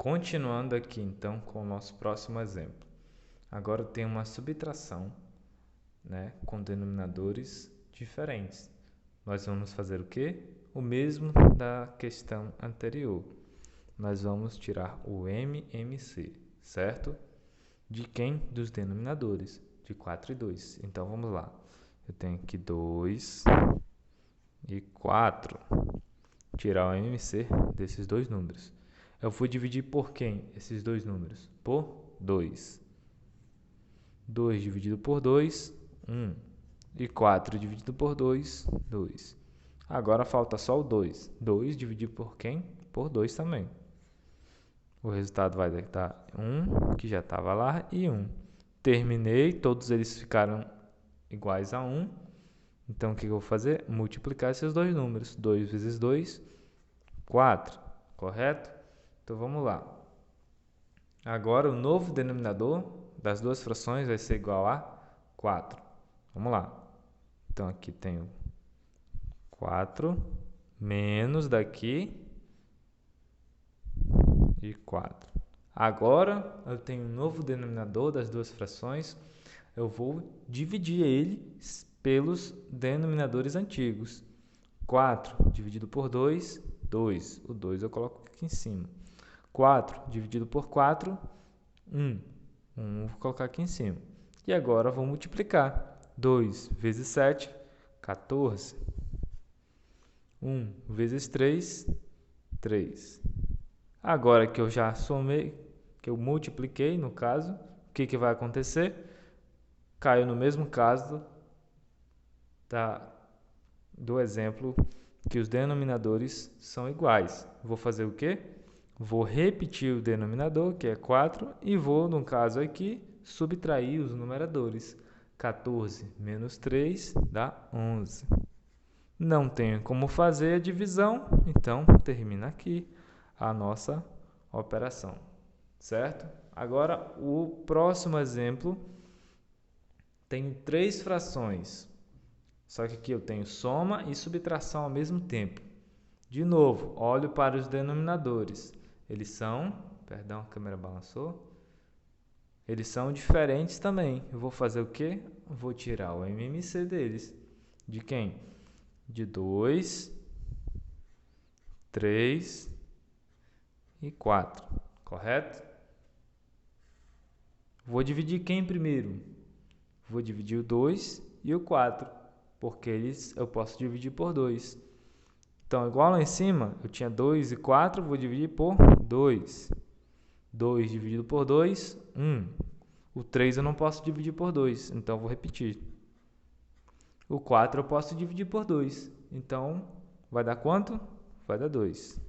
Continuando aqui, então, com o nosso próximo exemplo. Agora tem uma subtração, né, com denominadores diferentes. Nós vamos fazer o quê? O mesmo da questão anterior. Nós vamos tirar o MMC, certo? De quem? Dos denominadores, de 4 e 2. Então, vamos lá. Eu tenho aqui 2 e 4. Tirar o MMC desses dois números. Eu vou dividir por quem esses dois números? Por 2. 2 dividido por 2, 1. E 4 dividido por 2, 2. Agora falta só o 2. 2 dividido por quem? Por 2 também. O resultado vai dar 1, que já estava lá, e 1. Terminei, todos eles ficaram iguais a 1. Então, o que eu vou fazer? Multiplicar esses dois números. 2 vezes 2, 4. Correto? Então, vamos lá. Agora, o novo denominador das duas frações vai ser igual a 4. Vamos lá. Então, aqui tenho 4 menos daqui e 4. Agora, eu tenho um novo denominador das duas frações. Eu vou dividir ele pelos denominadores antigos. 4 dividido por 2, 2. O 2 eu coloco aqui em cima. 4 dividido por 4, 1. 1 vou colocar aqui em cima. E agora vou multiplicar. 2 vezes 7, 14. 1 vezes 3, 3. Agora que eu já somei, que eu multipliquei, no caso, o que vai acontecer? Caiu no mesmo caso do exemplo que os denominadores são iguais. Vou fazer o quê? Vou repetir o denominador, que é 4, e vou, no caso aqui, subtrair os numeradores. 14 menos 3 dá 11. Não tenho como fazer a divisão, então termina aqui a nossa operação, certo? Agora, o próximo exemplo, tenho 3 frações, só que aqui eu tenho soma e subtração ao mesmo tempo. De novo, olho para os denominadores. Eles são, perdão, a câmera balançou. Eles são diferentes também. Eu vou fazer o quê? Vou tirar o MMC deles. De quem? De 2, 3 e 4, correto? Vou dividir quem primeiro? Vou dividir o 2 e o 4, porque eles eu posso dividir por 2. Então, igual lá em cima, eu tinha 2 e 4, vou dividir por 2. 2 dividido por 2, 1. O 3 eu não posso dividir por 2, então vou repetir. O 4 eu posso dividir por 2, então vai dar quanto? Vai dar 2.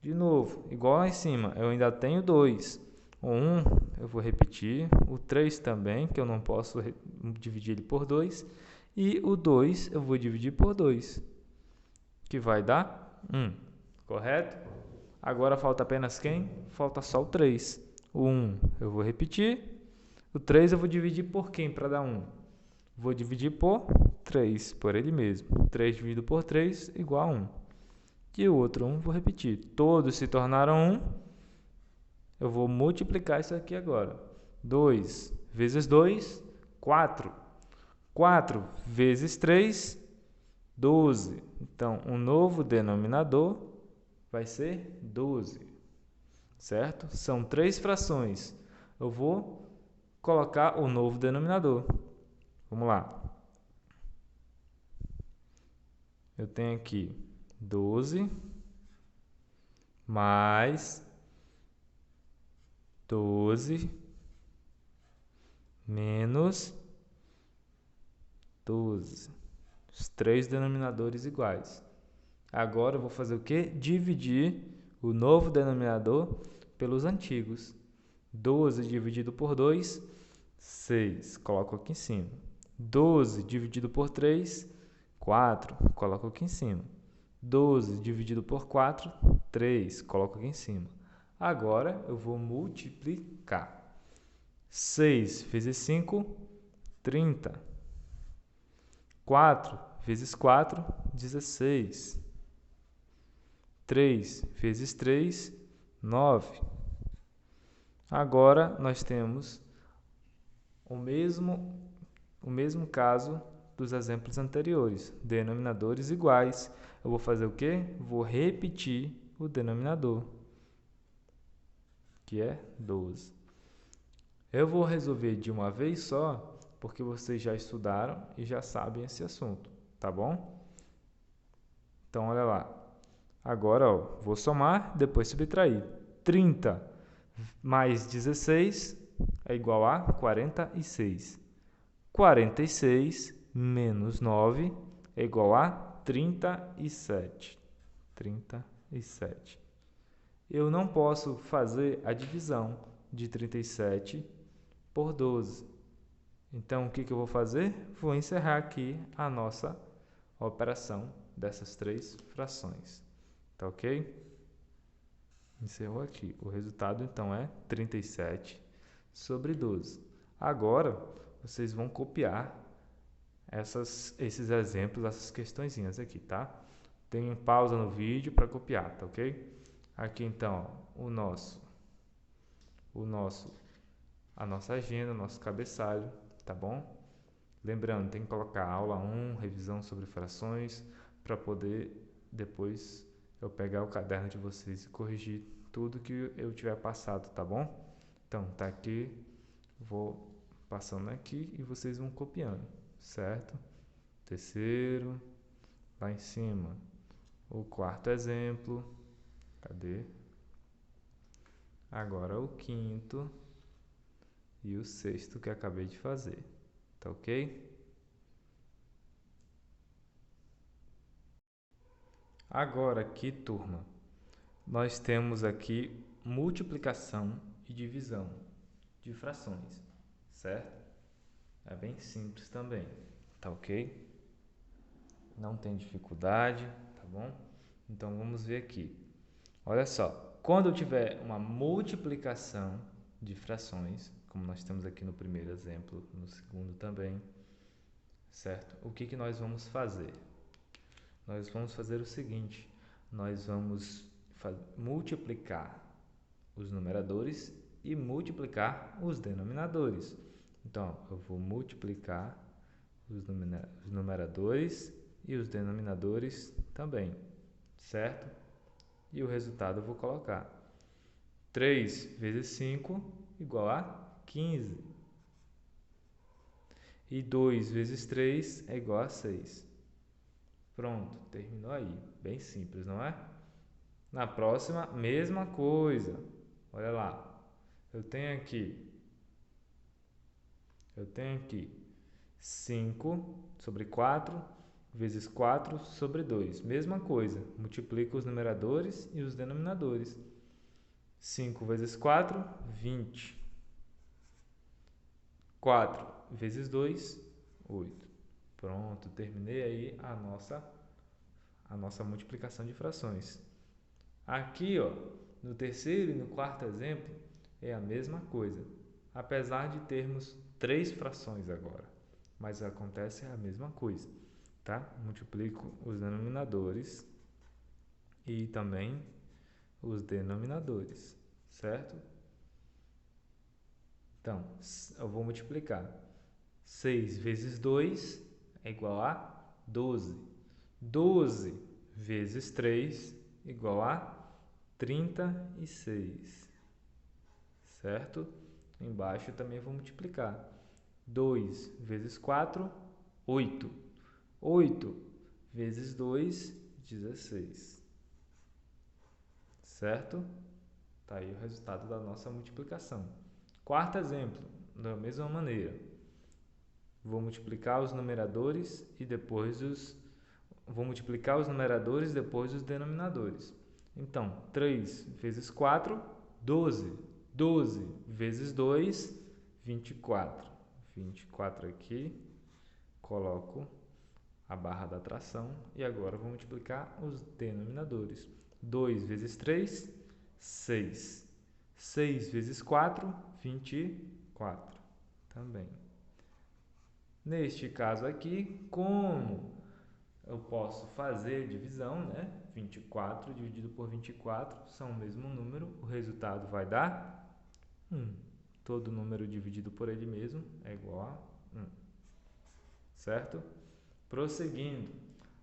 De novo, igual lá em cima, eu ainda tenho 2. O 1 eu vou repetir, o 3 também, que eu não posso dividir ele por 2. E o 2 eu vou dividir por 2, que vai dar 1, correto? Agora falta apenas quem? Falta só o 3. O 1 eu vou repetir, o 3 eu vou dividir por quem para dar 1? Vou dividir por 3, por ele mesmo. 3 dividido por 3 igual a 1. E o outro 1 vou repetir. Todos se tornaram 1. Eu vou multiplicar isso aqui agora. 2 vezes 2, 4. 4 vezes 3, 12. Então, um novo denominador vai ser 12. Certo? São 3 frações. Eu vou colocar o novo denominador. Vamos lá. Eu tenho aqui 12 mais 12 menos 12. Os 3 denominadores iguais. Agora eu vou fazer o quê? Dividir o novo denominador pelos antigos. 12 dividido por 2, 6. Coloco aqui em cima. 12 dividido por 3, 4. Coloco aqui em cima. 12 dividido por 4, 3. Coloco aqui em cima. Agora eu vou multiplicar. 6 vezes 5, 30. 4 vezes 4, 16. 3 vezes 3, 9. Agora, nós temos o mesmo caso dos exemplos anteriores, denominadores iguais. Eu vou fazer o quê? Vou repetir o denominador, que é 12. Eu vou resolver de uma vez só, porque vocês já estudaram e já sabem esse assunto, tá bom? Então, olha lá. Agora, ó, vou somar, depois subtrair. 30 mais 16 é igual a 46. 46 menos 9 é igual a 37. 37. Eu não posso fazer a divisão de 37 por 12. Então, o que eu vou fazer? Vou encerrar aqui a nossa operação dessas três frações. Tá ok? Encerrou aqui. O resultado, então, é 37 sobre 12. Agora, vocês vão copiar esses exemplos, essas questõezinhas aqui, tá? Tem pausa no vídeo para copiar, tá ok? Aqui, então, ó, a nossa agenda, o nosso cabeçalho, tá bom? Lembrando, tem que colocar aula 1, revisão sobre frações, para poder depois eu pegar o caderno de vocês e corrigir tudo que eu tiver passado, tá bom? Então, tá aqui, vou passando aqui e vocês vão copiando, certo? Terceiro, lá em cima, o quarto exemplo, cadê? Agora o quinto e o sexto que acabei de fazer, tá ok? Agora aqui, turma, nós temos aqui multiplicação e divisão de frações, certo? É bem simples também, tá ok? Não tem dificuldade, tá bom? Então vamos ver aqui. Olha só, quando eu tiver uma multiplicação de frações, como nós temos aqui no primeiro exemplo, no segundo também, certo? O que nós vamos fazer? Nós vamos fazer o seguinte, nós vamos multiplicar os numeradores e multiplicar os denominadores. Então, eu vou multiplicar os numeradores e os denominadores também, certo? E o resultado eu vou colocar 3 vezes 5 igual a 15. E 2 vezes 3 é igual a 6. Pronto, terminou aí. Bem simples, não é? Na próxima, mesma coisa. Olha lá. Eu tenho aqui 5 sobre 4 vezes 4 sobre 2. Mesma coisa. Multiplico os numeradores e os denominadores. 5 vezes 4, 20. 4 vezes 2, 8. Pronto, terminei aí a nossa multiplicação de frações. Aqui, ó, no terceiro e no quarto exemplo, é a mesma coisa. Apesar de termos 3 frações agora, mas acontece a mesma coisa, tá? Multiplico os denominadores e também os denominadores, certo? Então, eu vou multiplicar. 6 vezes 2 é igual a 12. 12 vezes 3 é igual a 36. Certo? Embaixo eu também vou multiplicar. 2 vezes 4, 8. 8 vezes 2, 16. Certo? Está aí o resultado da nossa multiplicação. Quarto exemplo, da mesma maneira. Vou multiplicar os numeradores e depois os denominadores. Então, 3 vezes 4, 12. 12 vezes 2, 24. 24 aqui, coloco a barra da tração e agora vou multiplicar os denominadores. 2 vezes 3, 6. 6 vezes 4, 24. Também. Neste caso aqui, como eu posso fazer divisão, né? 24 dividido por 24 são o mesmo número, o resultado vai dar 1. Todo número dividido por ele mesmo é igual a 1, certo? Prosseguindo,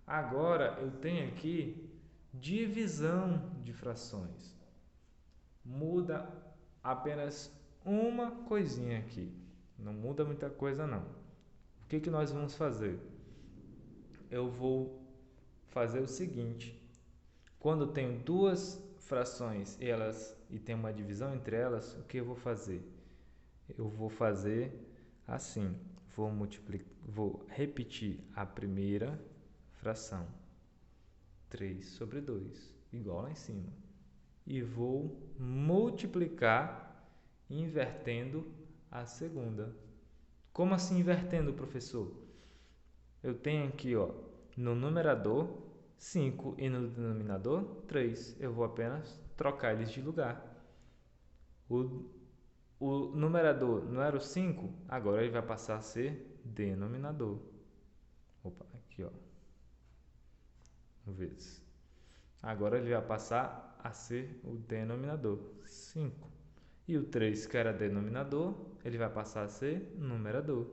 agora eu tenho aqui divisão de frações. Muda apenas uma coisinha aqui, não muda muita coisa não. O que nós vamos fazer? Eu vou fazer o seguinte: quando eu tenho duas frações e tem uma divisão entre elas, o que eu vou fazer? Eu vou fazer assim: vou repetir a primeira fração, 3 sobre 2, igual lá em cima, e vou multiplicar invertendo a segunda. Como assim invertendo, professor? Eu tenho aqui, ó, no numerador 5 e no denominador 3. Eu vou apenas trocar eles de lugar. O numerador não era o 5, agora ele vai passar a ser denominador. Opa, aqui, ó. Vezes. Agora ele vai passar a ser o denominador, 5. E o 3, que era denominador, ele vai passar a ser numerador.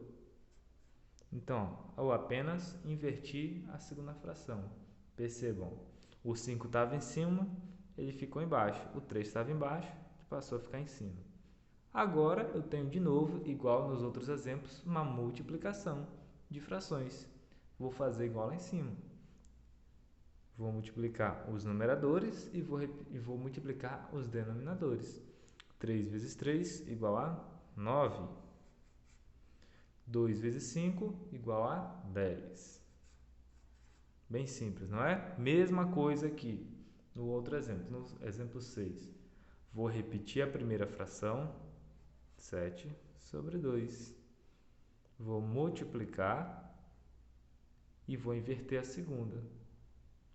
Então, eu apenas inverti a segunda fração. Percebam, o 5 estava em cima, ele ficou embaixo. O 3 estava embaixo, ele passou a ficar em cima. Agora, eu tenho de novo, igual nos outros exemplos, uma multiplicação de frações. Vou fazer igual lá em cima. Vou multiplicar os numeradores e vou multiplicar os denominadores. 3 vezes 3 igual a 9. 2 vezes 5 igual a 10. Bem simples, não é? Mesma coisa aqui no outro exemplo, no exemplo 6. Vou repetir a primeira fração, 7 sobre 2. Vou multiplicar e vou inverter a segunda.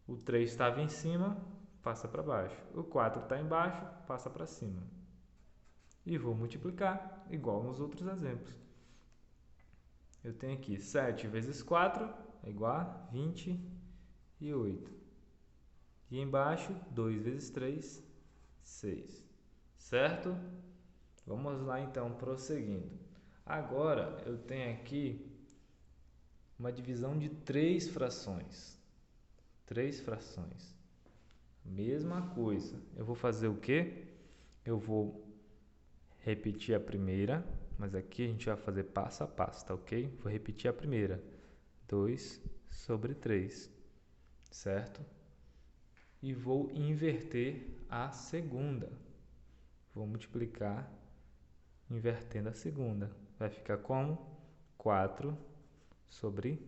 O 3 estava em cima, passa para baixo. O 4 está embaixo, passa para cima. E vou multiplicar, igual nos outros exemplos. Eu tenho aqui 7 vezes 4 é igual a 28. E embaixo, 2 vezes 3, 6. Certo? Vamos lá então, prosseguindo. Agora, eu tenho aqui uma divisão de 3 frações. 3 frações. Mesma coisa. Eu vou fazer o quê? Eu vou repetir a primeira, mas aqui a gente vai fazer passo a passo, tá ok? Vou repetir a primeira. 2 sobre 3, certo? E vou inverter a segunda. Vou multiplicar invertendo a segunda. Vai ficar como? 4 sobre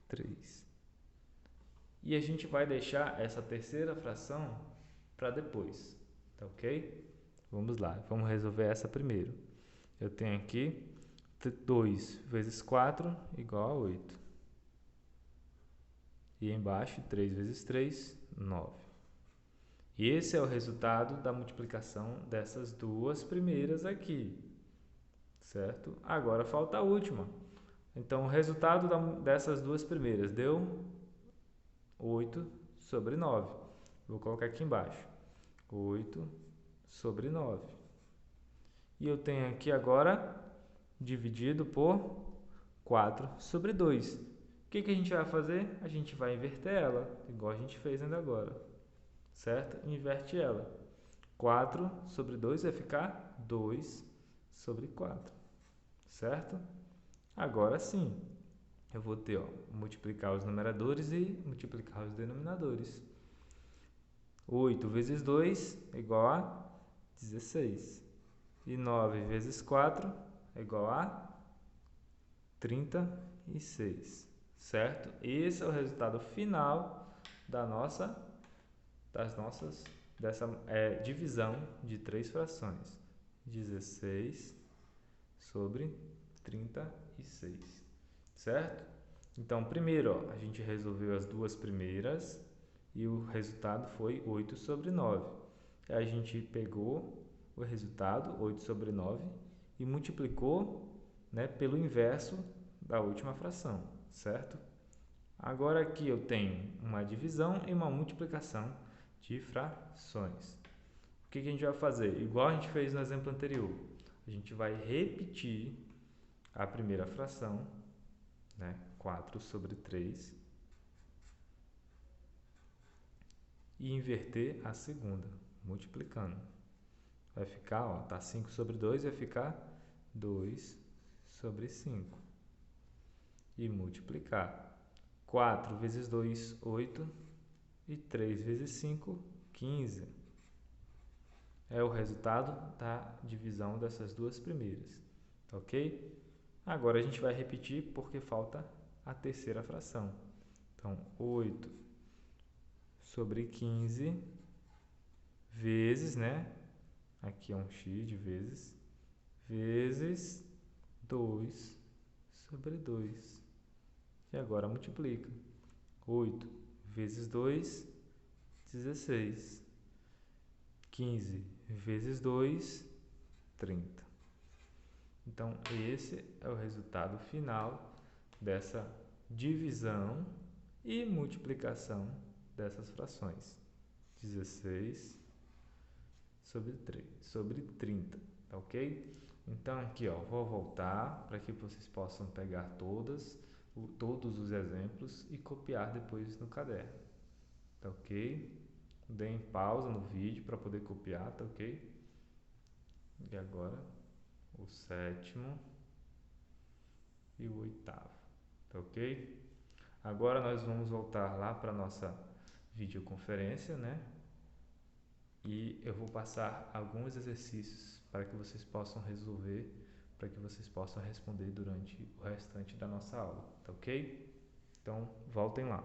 3. E a gente vai deixar essa terceira fração para depois, tá ok? Vamos lá, vamos resolver essa primeiro. Eu tenho aqui 2 vezes 4 igual a 8. E embaixo, 3 vezes 3, 9. E esse é o resultado da multiplicação dessas duas primeiras aqui, certo? Agora falta a última. Então, o resultado dessas duas primeiras deu 8 sobre 9. Vou colocar aqui embaixo. 8 sobre 9. E eu tenho aqui agora dividido por 4 sobre 2. O que a gente vai fazer? A gente vai inverter ela, igual a gente fez ainda agora. Certo? Inverte ela. 4 sobre 2 vai ficar 2 sobre 4. Certo? Agora sim, eu vou ter, multiplicar os numeradores e multiplicar os denominadores. 8 vezes 2 é igual a 16. E 9 vezes 4 é igual a 36. Certo? Esse é o resultado final dessa divisão de 3 frações. 16 sobre 36. Certo? Então, primeiro, a gente resolveu as duas primeiras e o resultado foi 8 sobre 9. A gente pegou o resultado, 8 sobre 9, e multiplicou, né, pelo inverso da última fração, certo? Agora aqui eu tenho uma divisão e uma multiplicação de frações. O que a gente vai fazer? Igual a gente fez no exemplo anterior. A gente vai repetir a primeira fração, né? 4 sobre 3, e inverter a segunda, multiplicando. Vai ficar, ó, tá 5 sobre 2, vai ficar 2 sobre 5. E multiplicar. 4 vezes 2, 8. E 3 vezes 5, 15. É o resultado da divisão dessas duas primeiras. Ok? Agora a gente vai repetir porque falta a terceira fração. Então, 8 sobre 15 vezes, né? Aqui é um x de vezes 2 sobre 2. E agora multiplica. 8 vezes 2, 16. 15 vezes 2, 30. Então, esse é o resultado final dessa divisão e multiplicação dessas frações. 16 sobre 30, tá ok? Então, aqui, ó, vou voltar para que vocês possam pegar todos os exemplos e copiar depois no caderno, tá ok? Deem pausa no vídeo para poder copiar, tá ok? E agora, o sétimo e o oitavo, tá ok? Agora nós vamos voltar lá para a nossa videoconferência, né? E eu vou passar alguns exercícios para que vocês possam resolver, para que vocês possam responder durante o restante da nossa aula, tá ok? Então, voltem lá.